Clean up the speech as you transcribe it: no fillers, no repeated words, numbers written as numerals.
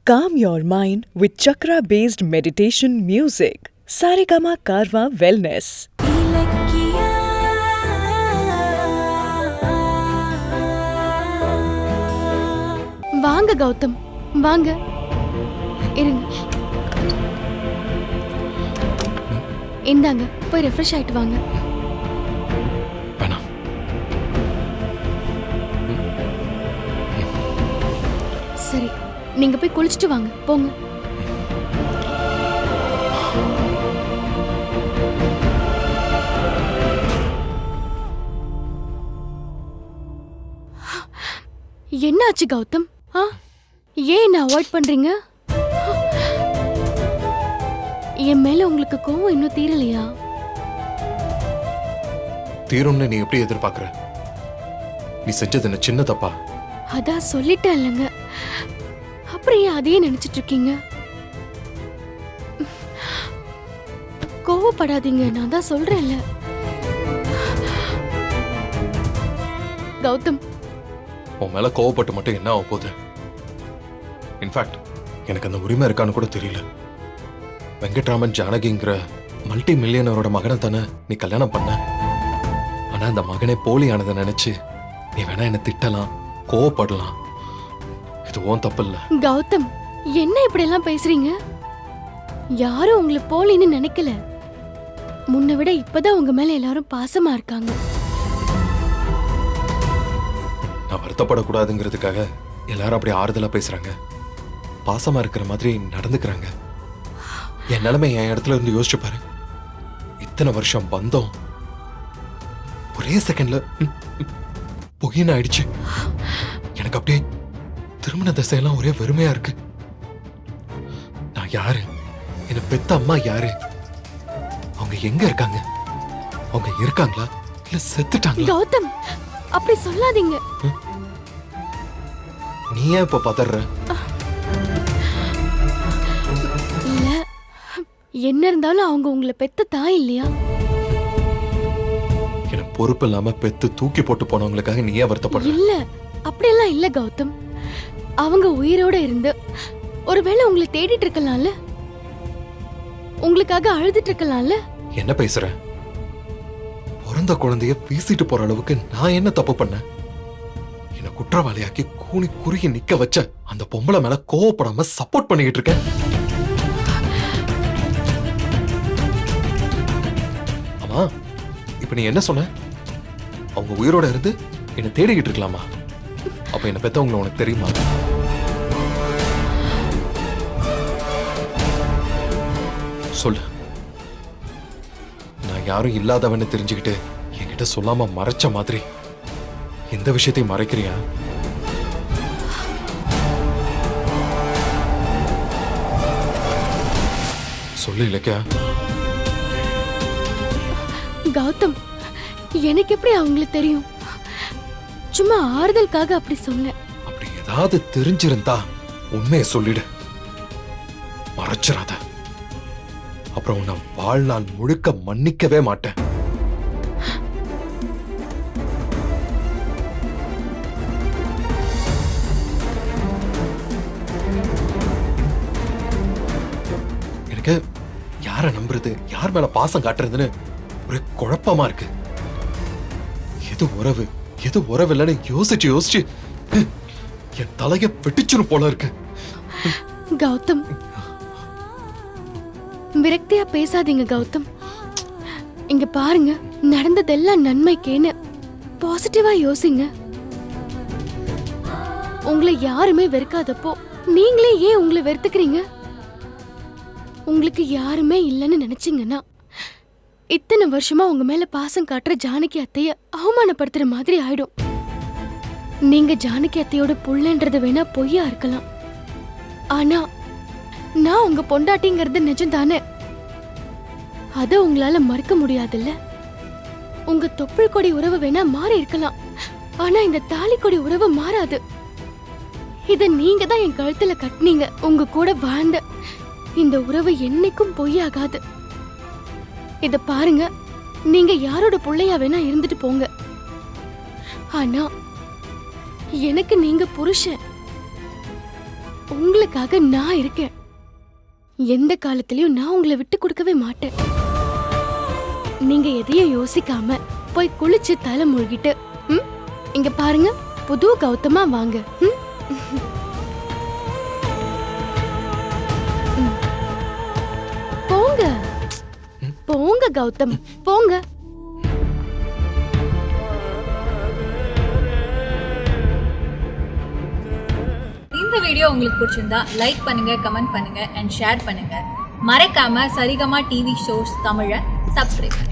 Calm your mind with chakra-based meditation music. Saregama Karwa Wellness. வாங்க கௌதம், வாங்க இருங்க. இந்தாங்க, போய் ரெஃப்ரெஷ் ஆயிட்டு வாங்க. சரி, நீங்க போய் குளிச்சுட்டு வாங்க, போங்க. என்னாச்சு கௌதம்? ஏன் என்ன அவாய்ட் பண்றீங்க? என் மேல உங்களுக்கு கோவம் இன்னும் தீரலையா? தீரும்னு நீ எப்படி எதிர்பார்க்கற? நீ செஞ்சது என்ன சின்ன தப்பா? அதான் சொல்லிட்டேன் இல்லைங்க, அப்புறம் ஏன் அதையே நினைச்சிட்டு இருக்கீங்க? கோவப்படாதீங்க, நான் தான் சொல்றேன்ல. கௌதம், உன் மேல கோவப்பட்டு மட்டும் என்ன ஆக போகுது? இன்ஃபேக்ட் எனக்கு அந்த உரிமை இருக்கான்னு கூட தெரியல. வெங்கட்ராமன் ஜானகிங்கிற மல்டி மில்லியனரோட மகனை தானே நீ கல்யாணம் பண்ண. ஆனா அந்த மகனே போலியானதை நினைச்சு நீ வேணா என்ன திட்டலாம், கோவப்படலாம். இது உன் தப்பு இல்ல. கௌதம், என்ன இப்படி எல்லாம் பேசுறீங்க? யாரும் உங்களை போலின்னு நினைக்கல. முன்ன விட இப்பதான் உங்க மேல எல்லாரும் பாசமா இருக்காங்க. நான் வருத்தப்படக்கூடாதுங்கிறதுக்காக எல்லாரும் அப்படி ஆறுதலா பேசுறாங்க, பாசமா இருக்கிற மாதிரி நடந்துக்கிறாங்க. என் நிலைமை என் இடத்துல இருந்து யோசிச்சு பாரு. இத்தனை வருஷம் பந்தம் ஒரே செகண்ட்ல பொய்ன்னு ஆயிடுச்சு. எனக்கு அப்படியே திருமண தசையெல்லாம் ஒரே வெறுமையா இருக்கு. நான் யாரு? என்ன பெத்த அம்மா யாரு? அவங்க எங்க இருக்காங்க? அவங்க இருக்காங்களா இல்ல செத்துட்டாங்களா? கௌதம், அப்படி சொல்லாதீங்க. நீ ஏன் இப்ப பதற? இல்ல, என்ன இருந்தாலும் அவங்க உங்களை பெத்த தாய் இல்லையா? எனக்கு பொறுப்பு இல்லாம பெத்து தூக்கி போட்டு போனவங்களுக்காக நீ ஏன் வருத்தப்படுற? இல்ல, அப்படியெல்லாம் இல்ல கௌதம். அவங்க உயிரோட இருந்து ஒருவேளை உங்களை தேடிட்டு இருக்கலாம்ல, உங்களுக்காக அழுதுட்டு இருக்கலாம்ல. என்ன பேசுற? பிறந்த குழந்தைய வீசிட்டு போற அளவுக்கு நான் என்ன தப்பு பண்ண? என்ன குற்றவாளியாக்கி கூனி குறுகி நிக்க வச்ச அந்த பொம்பளை மேல கோவப்படாம சப்போர்ட் பண்ணிக்கிட்டு இருக்கேன். ஆமா, இப்ப நீ என்ன சொன்ன? அவங்க உயிரோட இருந்து என்ன தேடிக்கிட்டு இருக்கலாமா? அப்ப என்ன பெத்தவங்களை உனக்கு தெரியுமா? சொல்லு. நான் யாரும் இல்லாதவன்னு தெரிஞ்சுக்கிட்டு என்கிட்ட சொல்லாம மறைச்ச மாதிரி இந்த விஷயத்தையும் மறைக்கிறியா? சொல்லு இலக்கியா. கௌதம், எனக்கு எப்படி அவங்களுக்கு தெரியும்? சும்மா ஆறுதலுக்காக அப்படி சொன்னேன். அப்படி ஏதாவது தெரிஞ்சிருந்தா உண்மையை சொல்லிடு, மறைச்சிடாத. அப்புறம் உன்னை வாழ்நாள் முழுக்க மன்னிக்கவே மாட்டேன். எனக்கு யாரை நம்புறது, யார் மேல பாசம் காட்டுறதுன்னு ஒரு குழப்பமா இருக்கு. எது உறவு, எது உறவு இல்லைன்னு யோசிச்சு யோசிச்சு என் தலைய வெட்டிச்சிரும் போல இருக்கு. கௌதம், விரக்தியா பேசாதீங்க கௌதம். இங்க பாருங்க, நடந்ததெல்லாம் நன்மைக்கேன்னு பாசிட்டிவா யோசிங்க. உங்களை யாருமே வெறுக்காதப்போ நீங்களே ஏன் உங்களை வெறுத்துக்கிறீங்க? உங்களுக்கு யாருமே இல்லைன்னு நினைச்சீங்கன்னா இத்தனை வருஷமா உங்க மேல பாசம் காட்டுற ஜானகி அத்தைய அவமானப்படுத்துற மாதிரி ஆயிடும். நீங்க ஜானகி அத்தையோட புள்ளன்றது வேணா பொய்யா இருக்கலாம், ஆனா நான் உங்க பொண்டாட்டிங்கிறது நிஜம்தானே. அத உங்களால மறுக்க முடியாதுல்ல. உங்க தொப்புள் கொடி உறவு வேணா மாறி இருக்கலாம், ஆனா இந்த தாலி கொடி உறவு மாறாது. இத நீங்க தான் என் கழுத்துல கட்டினீங்க. உங்க கூட வாழ்ந்த இந்த உறவு என்னைக்கும் பொய்யாகாது. இத பாருங்க, நீங்க யாரோட புள்ளையா வேணா இருந்துட்டு போங்க, ஆனா எனக்கு நீங்க புருஷன். உங்களுக்காக நான் இருக்கேன். எந்த காலத்திலயும் நான் உங்களை விட்டு கொடுக்கவே மாட்டேன். நீங்க எதையும் யோசிக்காம போய் குளிச்சு தலை மூழ்கிட்டு இங்க பாருங்க, புது கௌதமா வாங்க. போங்க போங்க கௌதம், போங்க. இந்த வீடியோ உங்களுக்கு பிடிச்சிருந்தா லைக் பண்ணுங்க, கமெண்ட் பண்ணுங்க அண்ட் ஷேர் பண்ணுங்க. மறக்காம சரிகமா டிவி ஷோஸ் தமிழை சப்ஸ்கிரைப் பண்ணுங்க.